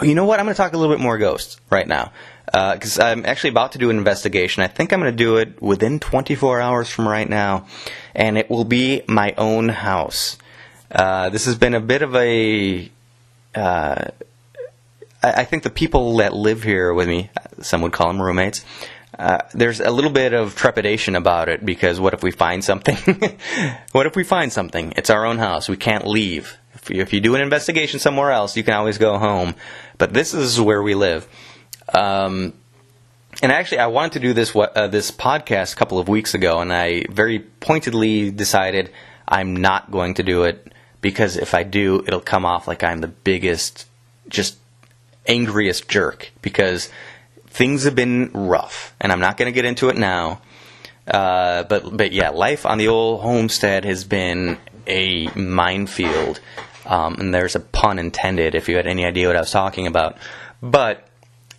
you know what? I'm going to talk a little bit more ghosts right now. Because I'm actually about to do an investigation. I think I'm going to do it within 24 hours from right now. And it will be my own house. This has been a bit of a... I think the people that live here with me, some would call them roommates, there's a little bit of trepidation about it, because what if we find something? What if we find something? It's our own house. We can't leave. If you do an investigation somewhere else, you can always go home. But this is where we live. And actually, I wanted to do this podcast a couple of weeks ago, and I very pointedly decided I'm not going to do it, because if I do, it'll come off like I'm the biggest, just angriest jerk, because things have been rough, and I'm not going to get into it now. But yeah, life on the old homestead has been a minefield, and there's a pun intended if you had any idea what I was talking about. But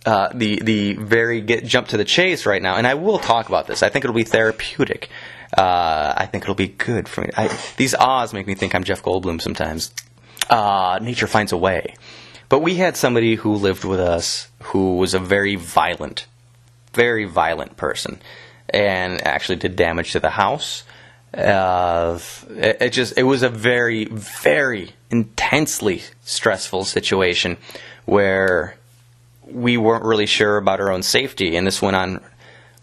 the very jump to the chase right now, and I will talk about this. I think it'll be therapeutic. I think it'll be good for me. These ahs make me think I'm Jeff Goldblum sometimes. Nature finds a way. But we had somebody who lived with us who was a very violent person, and actually did damage to the house. It was a very, very intensely stressful situation where we weren't really sure about our own safety, and this went on.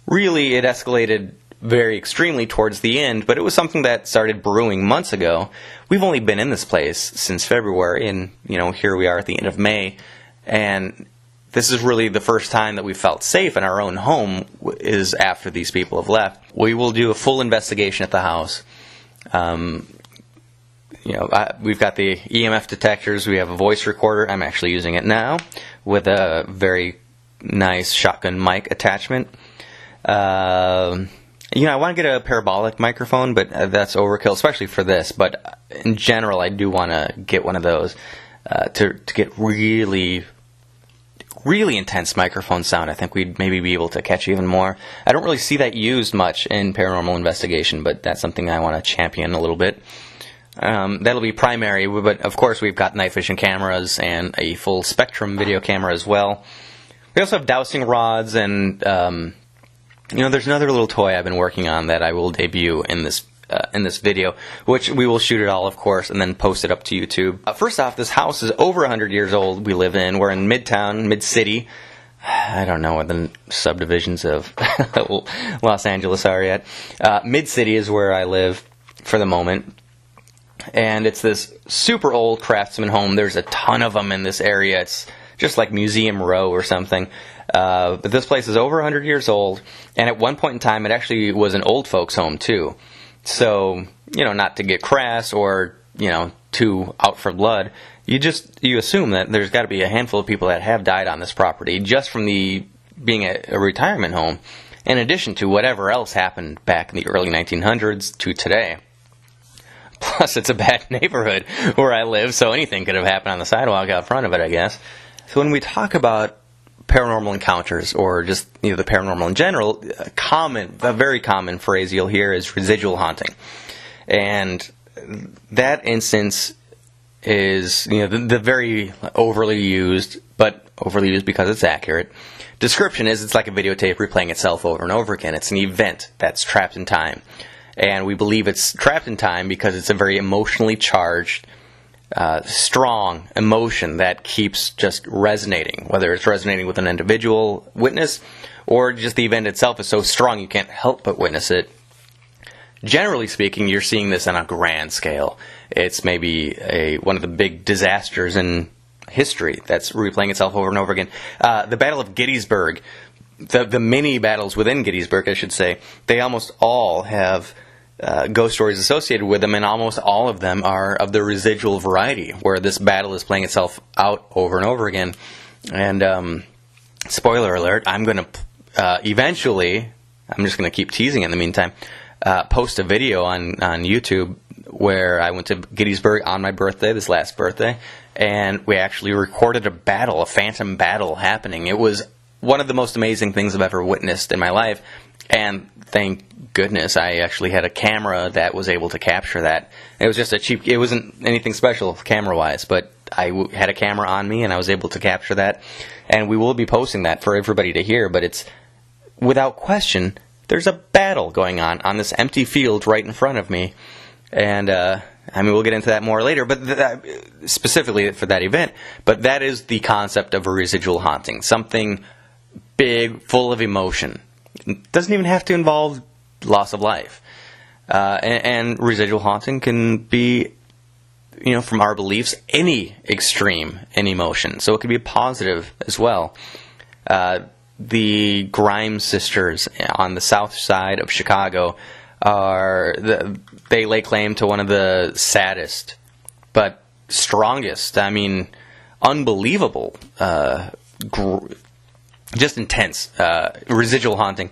Really, it escalated very extremely towards the end, but it was something that started brewing months ago. We've only been in this place since February, and here we are at the end of May, and this is really the first time that we felt safe in our own home is after these people have left. We will do a full investigation at the house. We've got the EMF detectors. We have a voice recorder. I'm actually using it now with a very nice shotgun mic attachment. I want to get a parabolic microphone, but that's overkill, especially for this. But in general, I do want to get one of those to get really, really intense microphone sound. I think we'd maybe be able to catch even more. I don't really see that used much in paranormal investigation, but that's something I want to champion a little bit. That'll be primary, but of course we've got night vision cameras and a full spectrum video camera as well. We also have dowsing rods, and there's another little toy I've been working on that I will debut in this video, which we will shoot it all, of course, and then post it up to YouTube. First off, this house is over 100 years old. We live in. We're in Midtown, Mid-City. I don't know what the subdivisions of Los Angeles are yet. Mid-City is where I live for the moment. And it's this super old craftsman home. There's a ton of them in this area. It's just like Museum Row or something. But this place is over 100 years old. And at one point in time, it actually was an old folks' home, too. So, not to get crass or, too out for blood, you assume that there's got to be a handful of people that have died on this property just from being a retirement home, in addition to whatever else happened back in the early 1900s to today. Plus, it's a bad neighborhood where I live, so anything could have happened on the sidewalk out front of it, I guess. So when we talk about paranormal encounters, or just the paranormal in general, a very common phrase you'll hear is residual haunting. And that instance is the very overly used, but overly used because it's accurate, description is it's like a videotape replaying itself over and over again. It's an event that's trapped in time. And we believe it's trapped in time because it's a very emotionally charged, strong emotion that keeps just resonating, whether it's resonating with an individual witness or just the event itself is so strong you can't help but witness it. Generally speaking, you're seeing this on a grand scale. It's maybe one of the big disasters in history that's replaying itself over and over again. The Battle of Gettysburg, the mini battles within Gettysburg, I should say, they almost all have ghost stories associated with them, and almost all of them are of the residual variety, where this battle is playing itself out over and over again. And spoiler alert, I'm going to eventually, I'm just going to keep teasing in the meantime, post a video on YouTube where I went to Gettysburg on my birthday, this last birthday, and we actually recorded a battle, a phantom battle happening. It was one of the most amazing things I've ever witnessed in my life, and thank goodness I actually had a camera that was able to capture that. It was just it wasn't anything special camera-wise, but had a camera on me, and I was able to capture that. And we will be posting that for everybody to hear, but it's, without question, there's a battle going on this empty field right in front of me. And, we'll get into that more later, but specifically for that event. But that is the concept of a residual haunting. Something big, full of emotion. It doesn't even have to involve loss of life. And residual haunting can be, from our beliefs, any extreme in emotion. So it could be positive as well. The Grimes sisters on the south side of Chicago they lay claim to one of the saddest but strongest, unbelievable, just intense residual haunting.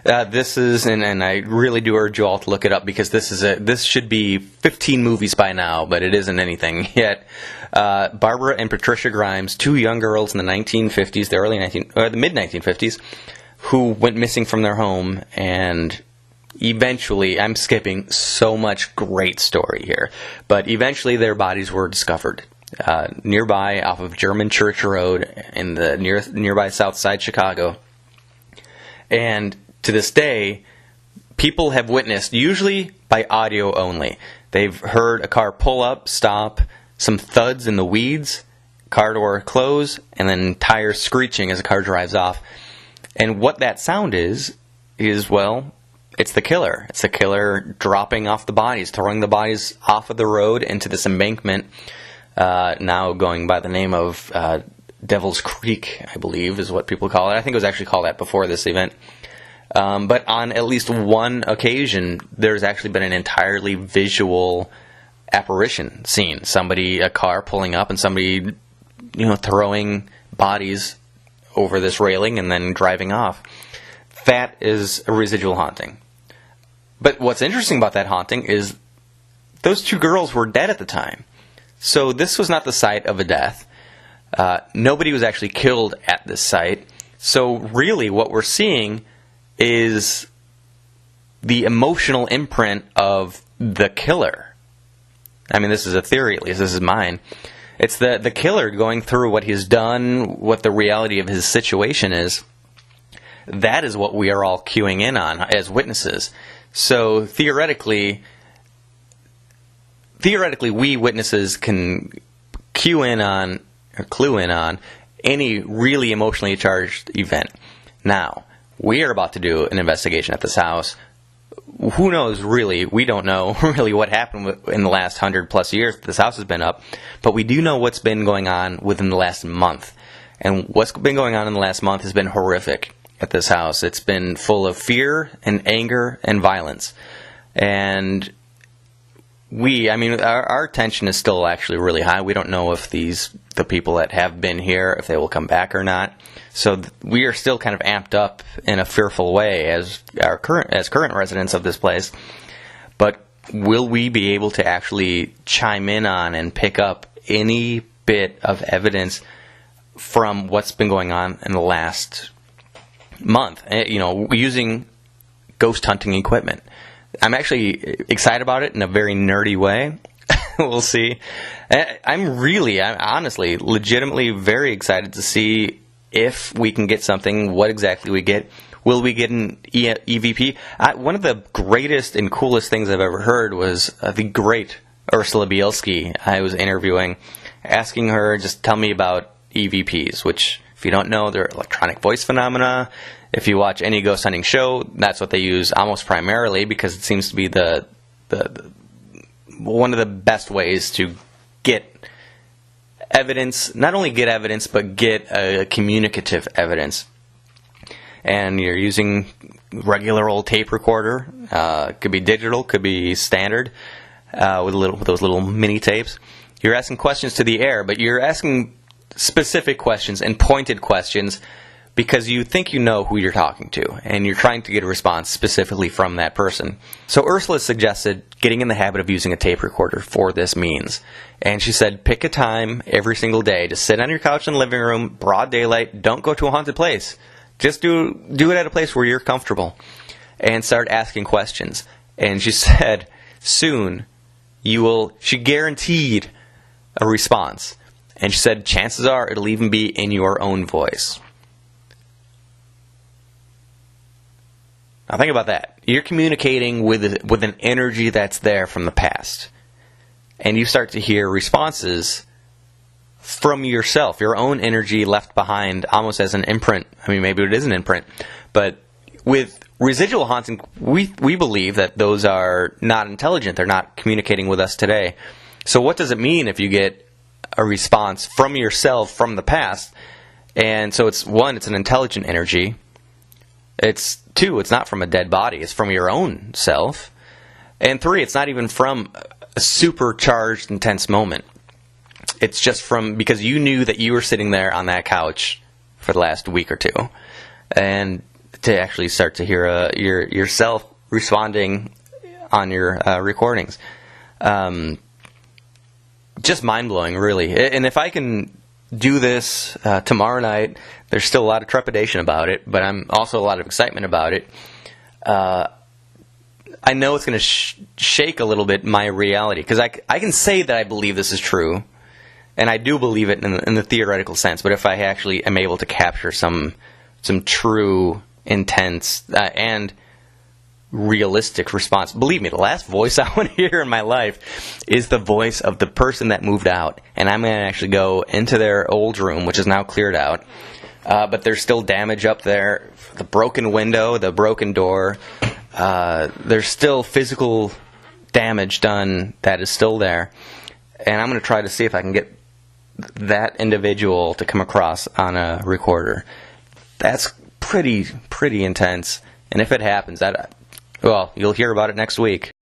This is, and I really do urge you all to look it up, because this should be 15 movies by now, but it isn't anything yet. Barbara and Patricia Grimes, two young girls in the 1950s, the mid 1950s, who went missing from their home, and eventually, I'm skipping so much great story here, but eventually their bodies were discovered nearby off of German Church Road in the nearby South Side Chicago. And to this day, people have witnessed, usually by audio only. They've heard a car pull up, stop, some thuds in the weeds, car door close, and then tires screeching as a car drives off. And what that sound is, well, it's the killer. It's the killer dropping off the bodies, throwing the bodies off of the road into this embankment, now going by the name of Devil's Creek, I believe, is what people call it. I think it was actually called that before this event. But on at least one occasion, there's actually been an entirely visual apparition scene. A car pulling up and somebody, throwing bodies over this railing and then driving off. That is a residual haunting. But what's interesting about that haunting is those two girls were dead at the time. So this was not the site of a death. Nobody was actually killed at this site. So really what we're seeing is the emotional imprint of the killer. This is a theory, at least. This is mine. It's the killer going through what he's done, what the reality of his situation is. That is what we are all queuing in on as witnesses. So theoretically, we witnesses can clue in on any really emotionally charged event. Now, we are about to do an investigation at this house. Who knows, really? We don't know really what happened in the last 100+ years that this house has been up, but we do know what's been going on within the last month. And what's been going on in the last month has been horrific at this house. It's been full of fear and anger and violence. And our tension is still actually really high. We don't know if the people that have been here, if they will come back or not. So we are still kind of amped up in a fearful way as current residents of this place. But will we be able to actually chime in on and pick up any bit of evidence from what's been going on in the last month, using ghost hunting equipment? I'm actually excited about it in a very nerdy way. We'll see. I'm honestly, legitimately very excited to see if we can get something, what exactly we get. Will we get an EVP? One of the greatest and coolest things I've ever heard was the great Ursula Bielski I was interviewing, asking her, just tell me about EVPs, which, if you don't know, they're electronic voice phenomena. If you watch any ghost hunting show, that's what they use almost primarily, because it seems to be the one of the best ways to get evidence, not only get evidence, but get a communicative evidence. And you're using regular old tape recorder, could be digital, could be standard, with those little mini tapes. You're asking questions to the air, but you're asking specific questions and pointed questions because you think you know who you're talking to, and you're trying to get a response specifically from that person. So Ursula suggested getting in the habit of using a tape recorder for this means. And she said, pick a time every single day to sit on your couch in the living room, broad daylight, don't go to a haunted place. Just do it at a place where you're comfortable, and start asking questions. And she said, soon she guaranteed a response. And she said, chances are it'll even be in your own voice. Now think about that. You're communicating with an energy that's there from the past. And you start to hear responses from yourself, your own energy left behind almost as an imprint. I mean, maybe it is an imprint. But with residual haunting, we believe that those are not intelligent. They're not communicating with us today. So what does it mean if you get a response from yourself from the past? And so it's an intelligent energy. It's two, it's not from a dead body. It's from your own self. And three, it's not even from a supercharged, intense moment. It's just from because you knew that you were sitting there on that couch for the last week or two. And to actually start to hear yourself responding on your recordings. Just mind-blowing, really. And if I can do this tomorrow night, there's still a lot of trepidation about it, but I'm also a lot of excitement about it. I know it's going to shake a little bit my reality, because I can say that I believe this is true, and I do believe it in the theoretical sense, but if I actually am able to capture some true, intense, and realistic response. Believe me, the last voice I want to hear in my life is the voice of the person that moved out, and I'm going to actually go into their old room, which is now cleared out, but there's still damage up there, the broken window, the broken door, there's still physical damage done that is still there, and I'm going to try to see if I can get that individual to come across on a recorder. That's pretty intense, and if it happens, well, you'll hear about it next week.